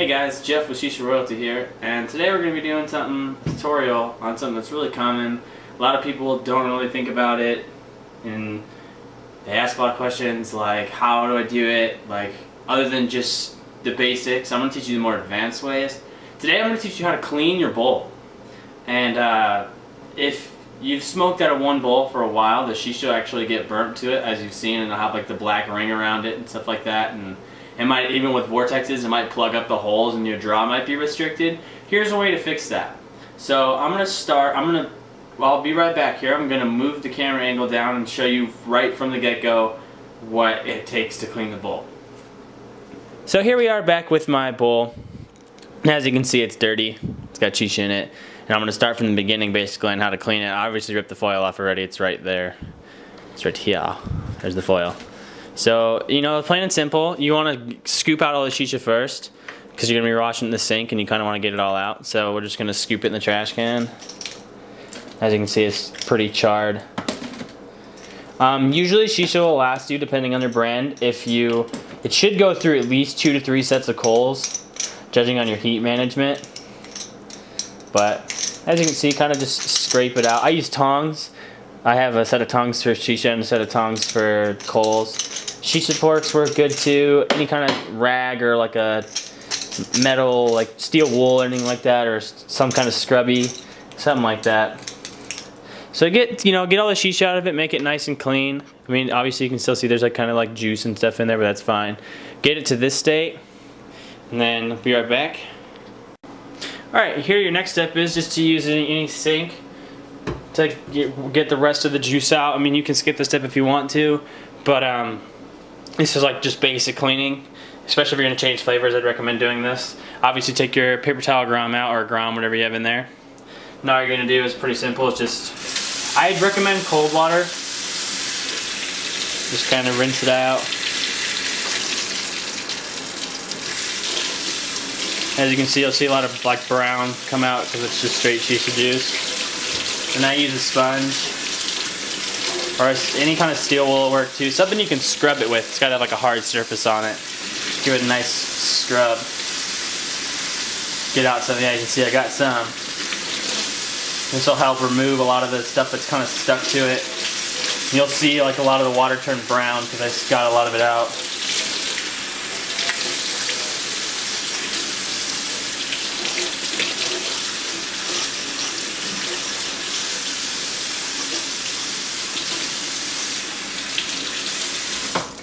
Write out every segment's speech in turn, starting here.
Hey guys, Jeff with Shisha Royalty here, and today we're going to be doing tutorial on something that's really common. A lot of people don't really think about it, and they ask a lot of questions like, how do I do it? Like, other than just the basics, I'm going to teach you the more advanced ways. Today I'm going to teach you how to clean your bowl. And if you've smoked out of one bowl for a while, the shisha will actually get burnt to it, as you've seen, and it'll have like the black ring around it and stuff like that. And it might, even with Vortexes, it might plug up the holes and your draw might be restricted. Here's a way to fix that. So I'll be right back here. I'm gonna move the camera angle down and show you right from the get-go what it takes to clean the bowl. So here we are back with my bowl. And as you can see, it's dirty. It's got shisha in it. And I'm gonna start from the beginning basically on how to clean it. I obviously ripped the foil off already. It's right there. It's right here. There's the foil. So, you know, plain and simple, you want to scoop out all the shisha first because you're going to be washing in the sink and you kind of want to get it all out. So we're just going to scoop it in the trash can. As you can see, it's pretty charred. Usually shisha will last you, depending on your brand, it should go through at least 2 to 3 sets of coals, judging on your heat management. But as you can see, kind of just scrape it out. I use tongs. I have a set of tongs for shisha and a set of tongs for coals. Shisha forks work good too. Any kind of rag or like a metal, like steel wool or anything like that, or some kind of scrubby, something like that. So get all the shisha out of it, make it nice and clean. I mean, obviously you can still see there's like kind of like juice and stuff in there, but that's fine. Get it to this state, and then be right back. All right, here your next step is just to use any sink to get the rest of the juice out. I mean, you can skip this step if you want to, but this is like just basic cleaning. Especially if you're gonna change flavors, I'd recommend doing this. Obviously take your paper towel grommet out, or grommet, whatever you have in there. Now all you're gonna do is pretty simple. It's just, I'd recommend cold water. Just kind of rinse it out. As you can see, you'll see a lot of like brown come out because it's just straight shisha juice. And I use a sponge, or any kind of steel wool will work too. Something you can scrub it with. It's got to have like a hard surface on it. Give it a nice scrub. Get out some. Yeah, you can see I got some. This will help remove a lot of the stuff that's kind of stuck to it. And you'll see like a lot of the water turn brown because I just got a lot of it out.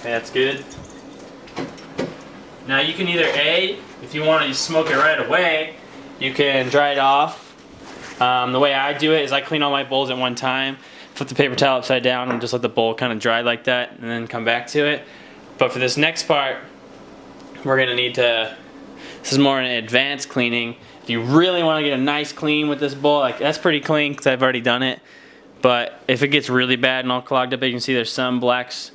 Okay, that's good. Now you can either if you want to smoke it right away, you can dry it off. The way I do it is I clean all my bowls at one time, flip the paper towel upside down and just let the bowl kind of dry like that and then come back to it. But for this next part, we're going to need to, this is more an advanced cleaning. If you really want to get a nice clean with this bowl, like that's pretty clean because I've already done it. But if it gets really bad and all clogged up, you can see there's some blacks,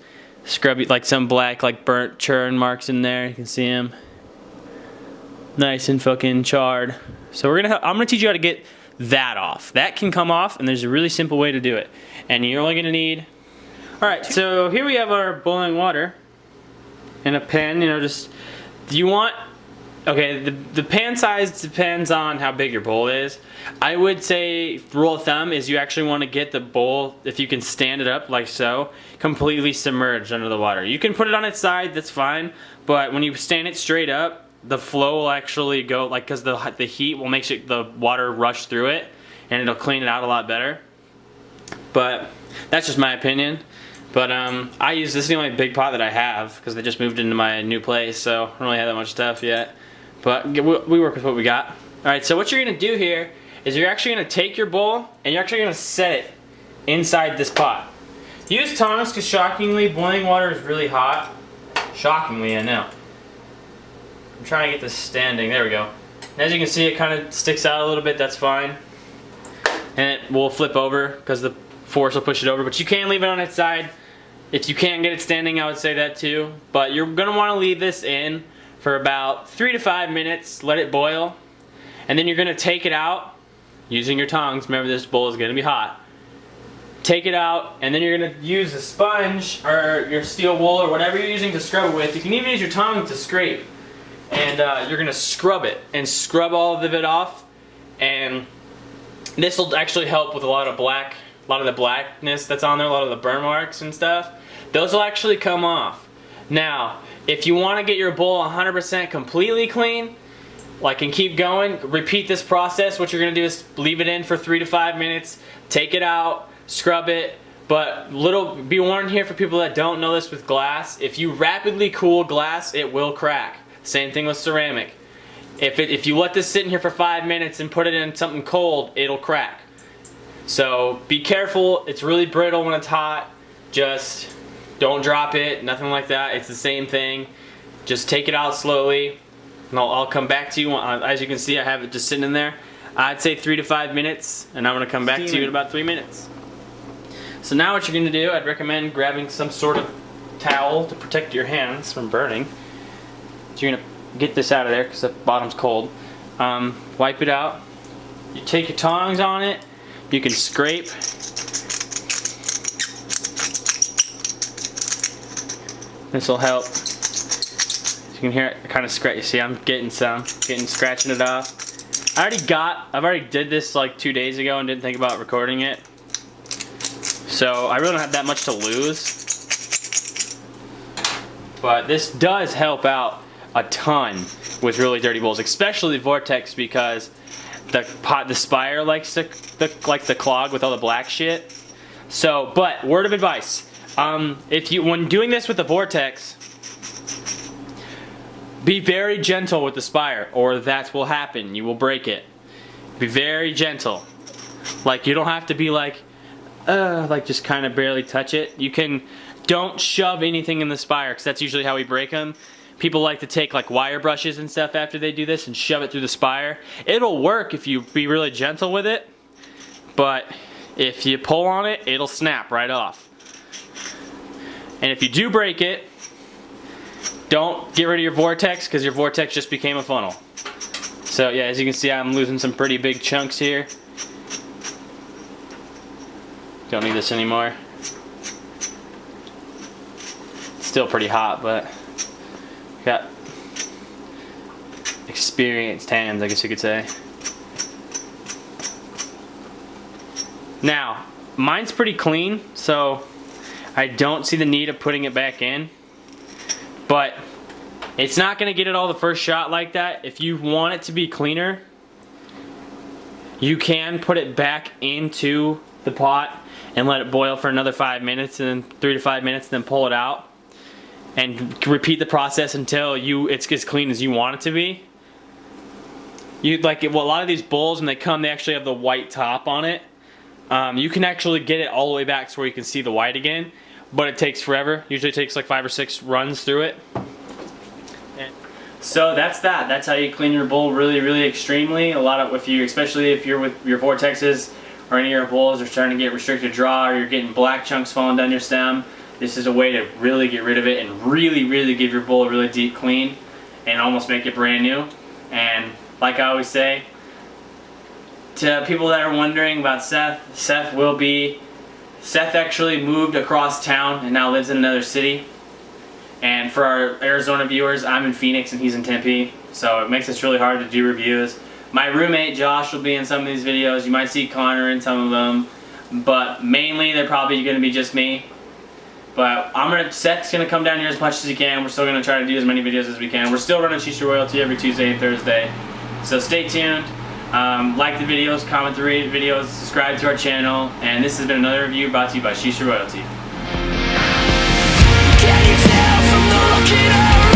scrubby, like some black, like burnt churn marks in there. You can see them, nice and fucking charred. So I'm gonna teach you how to get that off. That can come off, and there's a really simple way to do it. And you're only gonna need. All right. So here we have our boiling water in a pan. You know, just you want. Okay, the pan size depends on how big your bowl is. I would say rule of thumb is you actually want to get the bowl, if you can stand it up like so, completely submerged under the water. You can put it on its side, that's fine, but when you stand it straight up, the flow will actually go, like, because the heat will make the water rush through it, and it'll clean it out a lot better. But that's just my opinion. But I use, this is the only big pot that I have, because they just moved into my new place, so I don't really have that much stuff yet. But we work with what we got. Alright, so what you're going to do here is you're actually going to take your bowl and you're actually going to set it inside this pot. Use tongs because shockingly, boiling water is really hot. Shockingly, I know. I'm trying to get this standing. There we go. And as you can see, it kind of sticks out a little bit. That's fine. And it will flip over because the force will push it over. But you can leave it on its side. If you can't get it standing, I would say that too. But you're going to want to leave this in for about 3 to 5 minutes, let it boil, and then you're going to take it out using your tongs. Remember, this bowl is going to be hot. Take it out, and then you're going to use a sponge or your steel wool or whatever you're using to scrub it with. You can even use your tongs to scrape. and you're gonna scrub it and scrub all of it off, and this will actually help with a lot of the blackness that's on there, a lot of the burn marks and stuff. Those will actually come off. Now, if you want to get your bowl 100% completely clean, like, and keep going, repeat this process. What you're gonna do is leave it in for 3 to 5 minutes, take it out, scrub it. But be warned here for people that don't know this with glass. If you rapidly cool glass, it will crack. Same thing with ceramic. If you let this sit in here for 5 minutes and put it in something cold, it'll crack. So be careful. It's really brittle when it's hot. Just don't drop it, nothing like that. It's the same thing. Just take it out slowly, and I'll come back to you. As you can see, I have it just sitting in there. I'd say 3 to 5 minutes, and I'm gonna come back to you in about 3 minutes. So now what you're gonna do, I'd recommend grabbing some sort of towel to protect your hands from burning. So you're gonna get this out of there because the bottom's cold. Wipe it out. You take your tongs on it. You can scrape. This will help. You can hear it kind of scratch. You see, I'm getting scratching it off. I've already did this like 2 days ago and didn't think about recording it. So I really don't have that much to lose. But this does help out a ton with really dirty bowls, especially Vortex, because the spire likes to the clog with all the black shit. So, but word of advice, when doing this with the Vortex, be very gentle with the spire, or that will happen. You will break it. Be very gentle. Like, you don't have to be like just kind of barely touch it. Don't shove anything in the spire, because that's usually how we break them. People like to take like wire brushes and stuff after they do this and shove it through the spire. It'll work if you be really gentle with it, but if you pull on it, it'll snap right off. And if you do break it, don't get rid of your Vortex, because your Vortex just became a funnel. So yeah, as you can see, I'm losing some pretty big chunks here. Don't need this anymore. It's still pretty hot, but got experienced hands, I guess you could say. Now, mine's pretty clean, so I don't see the need of putting it back in. But it's not going to get it all the first shot like that. If you want it to be cleaner, you can put it back into the pot and let it boil for another 5 minutes, and then 3 to 5 minutes, then pull it out and repeat the process until it's as clean as you want it to be. A lot of these bowls, when they come, they actually have the white top on it. You can actually get it all the way back to where you can see the white again, but it takes forever. Usually it takes like 5 or 6 runs through it. So that's that. That's how you clean your bowl really, really extremely. Especially if you're with your Vortexes or any of your bowls are starting to get restricted draw, or you're getting black chunks falling down your stem, this is a way to really get rid of it and really, really give your bowl a really deep clean and almost make it brand new. And like I always say, to people that are wondering about Seth actually moved across town and now lives in another city. And for our Arizona viewers, I'm in Phoenix and he's in Tempe, so it makes it really hard to do reviews. My roommate Josh will be in some of these videos. You might see Connor in some of them, but mainly they're probably going to be just me. But Seth's going to come down here as much as he can. We're still going to try to do as many videos as we can. We're still running Shisha Royalty every Tuesday and Thursday, so stay tuned. Like the videos, comment the videos, subscribe to our channel, and this has been another review brought to you by Shisha Royalty. Can you tell from the look in her